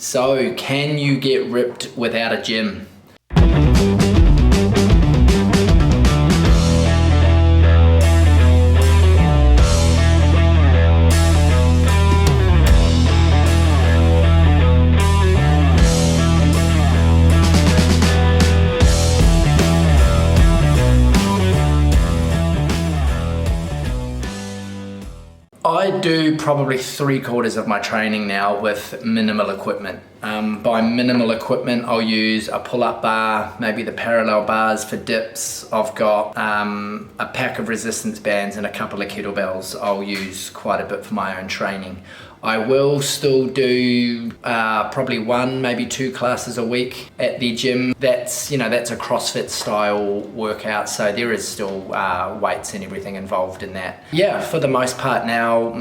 So, can you get ripped without a gym? I do probably 3/4 of my training now with minimal equipment. By minimal equipment, I'll use a pull-up bar, maybe the parallel bars for dips. I've got a pack of resistance bands and a couple of kettlebells I'll use quite a bit for my own training. I will still do probably 1, maybe 2 classes a week at the gym. That's a CrossFit style workout, so there is still weights and everything involved in that. Yeah, for the most part now,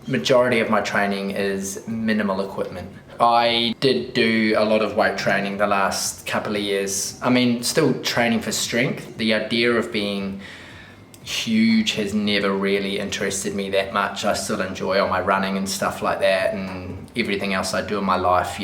majority of my training is minimal equipment. I did do a lot of weight training the last couple of years. I mean, still training for strength. The idea of being huge has never really interested me that much. I still enjoy all my running and stuff like that, and everything else I do in my life,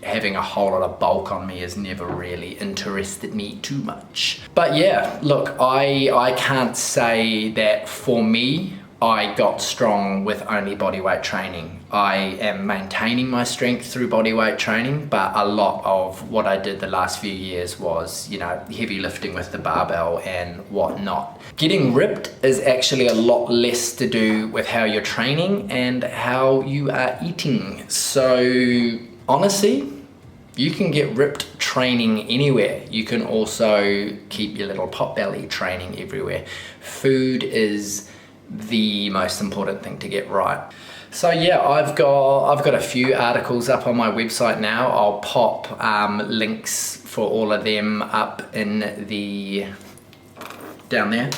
having a whole lot of bulk on me has never really interested me too much. But yeah, look, I can't say that for me, I got strong with only bodyweight training. I am maintaining my strength through bodyweight training, but a lot of what I did the last few years was, heavy lifting with the barbell and whatnot. Getting ripped is actually a lot less to do with how you're training and how you are eating. So honestly, you can get ripped training anywhere. You can also keep your little pot belly training everywhere. Food is the most important thing to get right. So yeah, I've got a few articles up on my website now. I'll pop links for all of them up in the down there,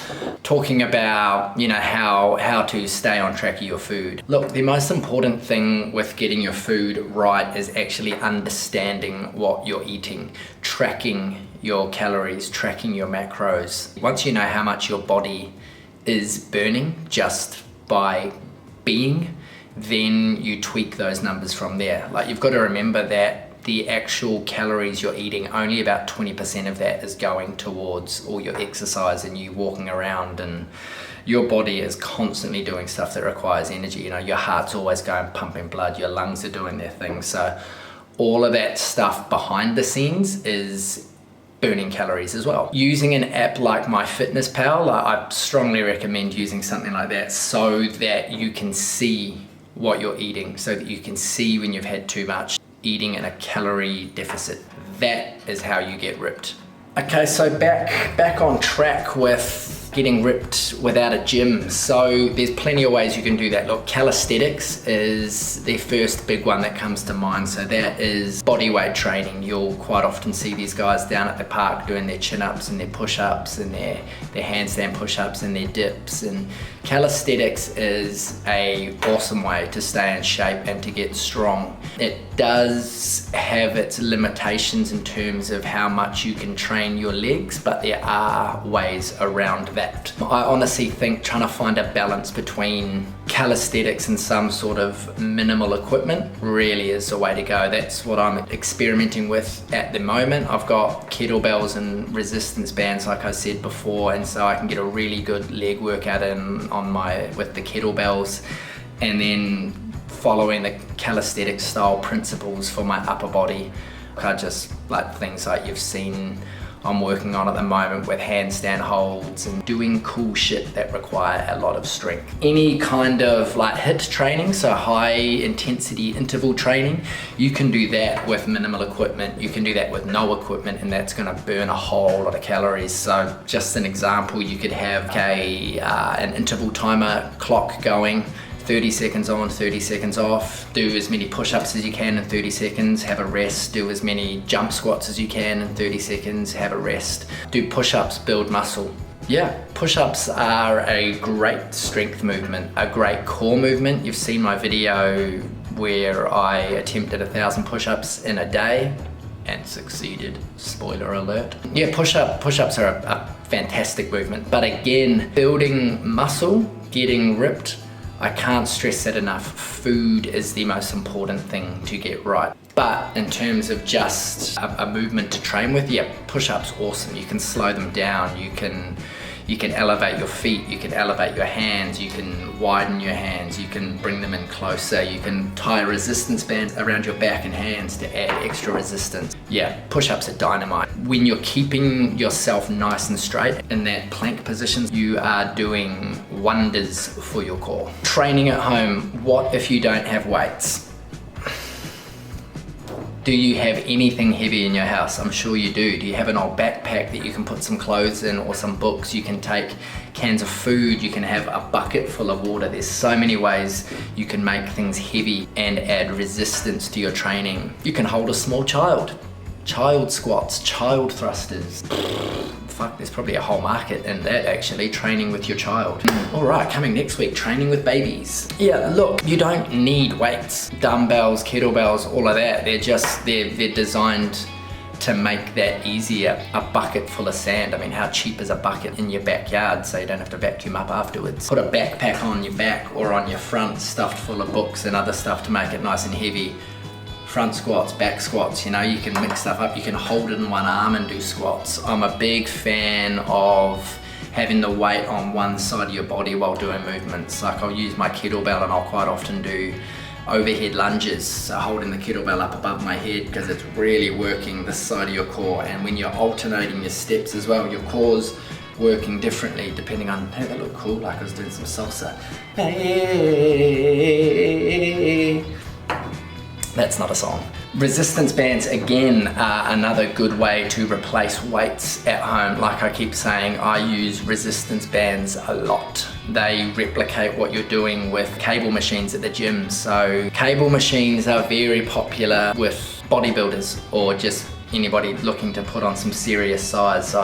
talking about how to stay on track of your food. Look, the most important thing with getting your food right is actually understanding what you're eating, tracking your calories, tracking your macros. Once you know how much your body is burning just by being, then you tweak those numbers from there. Like, you've got to remember that the actual calories you're eating, only about 20% of that is going towards all your exercise and you walking around, and your body is constantly doing stuff that requires energy. Your heart's always going, pumping blood, your lungs are doing their thing. So all of that stuff behind the scenes is burning calories as well. Using an app like MyFitnessPal, I strongly recommend using something like that so that you can see what you're eating, so that you can see when you've had too much, eating in a calorie deficit. That is how you get ripped. Okay, so back on track with getting ripped without a gym. So there's plenty of ways you can do that. Look, calisthenics is the first big one that comes to mind. So that is bodyweight training. You'll quite often see these guys down at the park doing their chin-ups and their push-ups and their handstand push-ups and their dips. And calisthenics is an awesome way to stay in shape and to get strong. It does have its limitations in terms of how much you can train your legs, but there are ways around that. I honestly think trying to find a balance between calisthenics and some sort of minimal equipment really is the way to go. That's what I'm experimenting with at the moment. I've got kettlebells and resistance bands, like I said before, and so I can get a really good leg workout in with the kettlebells, and then following the calisthenic style principles for my upper body. I just like things like you've seen I'm working on at the moment with handstand holds and doing cool shit that require a lot of strength. Any kind of like HIIT training, so high intensity interval training, you can do that with minimal equipment. You can do that with no equipment, and that's gonna burn a whole lot of calories. So just an example, you could have an interval timer clock going, 30 seconds on, 30 seconds off. Do as many push-ups as you can in 30 seconds, have a rest. Do as many jump squats as you can in 30 seconds, have a rest. Do push-ups, build muscle. Yeah, push-ups are a great strength movement, a great core movement. You've seen my video where I attempted 1,000 push-ups in a day and succeeded. Spoiler alert. Yeah, push-ups are a fantastic movement. But again, building muscle, getting ripped, I can't stress that enough. Food is the most important thing to get right. But in terms of just a movement to train with, yeah, push-ups awesome. You can slow them down, you can elevate your feet, you can elevate your hands, you can widen your hands, you can bring them in closer, you can tie resistance bands around your back and hands to add extra resistance. Yeah, push-ups are dynamite. When you're keeping yourself nice and straight in that plank position, you are doing wonders for your core. Training at home, what if you don't have weights? Do you have anything heavy in your house? I'm sure you do. Do you have an old backpack that you can put some clothes in, or some books? You can take cans of food, you can have a bucket full of water. There's so many ways you can make things heavy and add resistance to your training. You can hold a small child. Child squats, child thrusters. Fuck, there's probably a whole market in that actually, training with your child. All right, coming next week, training with babies. Yeah, look, you don't need weights, dumbbells, kettlebells, all of that. They're designed to make that easier. A bucket full of sand. I mean, how cheap is a bucket in your backyard so you don't have to vacuum up afterwards? Put a backpack on your back or on your front stuffed full of books and other stuff to make it nice and heavy. Front squats, back squats, you know, you can mix stuff up. You can hold it in one arm and do squats. I'm a big fan of having the weight on one side of your body while doing movements. Like, I'll use my kettlebell and I'll quite often do overhead lunges, so holding the kettlebell up above my head, because it's really working this side of your core. And when you're alternating your steps as well, your core's working differently depending on, hey, that looked cool, like I was doing some salsa. Hey. That's not a song. Resistance bands, again, are another good way to replace weights at home. Like I keep saying, I use resistance bands a lot. They replicate what you're doing with cable machines at the gym. So cable machines are very popular with bodybuilders or just anybody looking to put on some serious size.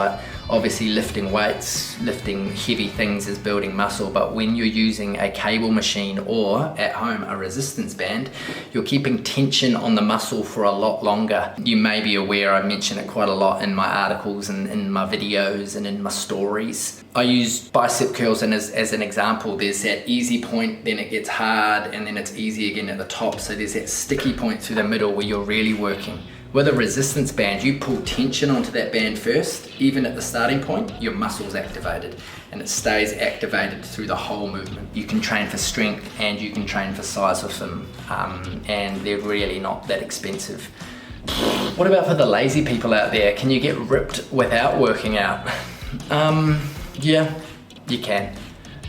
Obviously lifting weights, lifting heavy things is building muscle, but when you're using a cable machine or at home a resistance band, you're keeping tension on the muscle for a lot longer. You may be aware, I mention it quite a lot in my articles and in my videos and in my stories. I use bicep curls, and as an example, there's that easy point, then it gets hard, and then it's easy again at the top. So there's that sticky point through the middle where you're really working. With a resistance band, you pull tension onto that band first. Even at the starting point, your muscle's activated, and it stays activated through the whole movement. You can train for strength and you can train for size with them, and they're really not that expensive. What about for the lazy people out there? Can you get ripped without working out? Yeah, you can.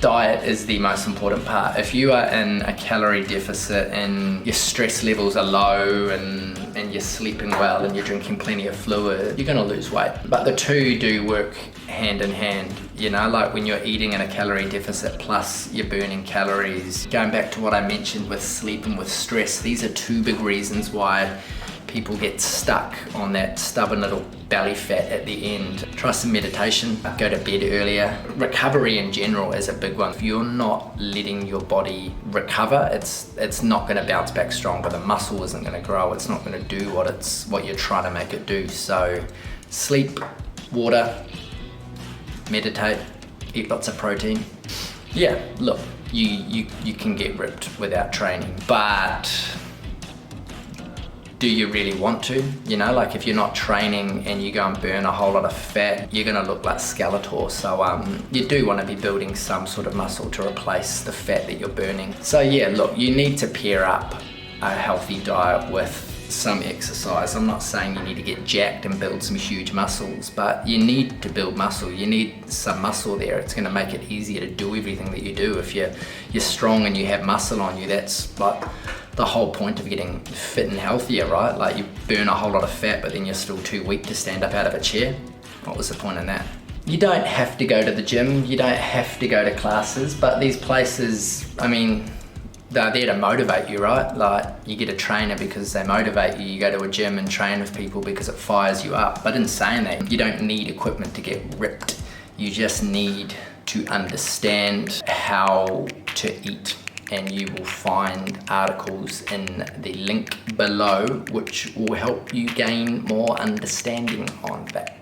Diet is the most important part. If you are in a calorie deficit and your stress levels are low and you're sleeping well and you're drinking plenty of fluid, you're gonna lose weight. But the two do work hand in hand, you know, like when you're eating in a calorie deficit plus you're burning calories. Going back to what I mentioned with sleep and with stress, these are two big reasons why people get stuck on that stubborn little belly fat at the end. Try some meditation, go to bed earlier. Recovery in general is a big one. If you're not letting your body recover, it's not gonna bounce back stronger. The muscle isn't gonna grow. It's not gonna do what you're trying to make it do. So sleep, water, meditate, eat lots of protein. Yeah, look, you can get ripped without training, but do you really want to? You know, like if you're not training and you go and burn a whole lot of fat, you're gonna look like Skeletor. So you do wanna be building some sort of muscle to replace the fat that you're burning. So yeah, look, you need to pair up a healthy diet with some exercise. I'm not saying you need to get jacked and build some huge muscles, but you need to build muscle. You need some muscle there. It's gonna make it easier to do everything that you do. If you're strong and you have muscle on you, that's like the whole point of getting fit and healthier, right? Like you burn a whole lot of fat, but then you're still too weak to stand up out of a chair. What was the point in that? You don't have to go to the gym, you don't have to go to classes, but these places, I mean, they're there to motivate you, right? Like you get a trainer because they motivate you. You go to a gym and train with people because it fires you up. But in saying that, you don't need equipment to get ripped. You just need to understand how to eat. And you will find articles in the link below which will help you gain more understanding on that.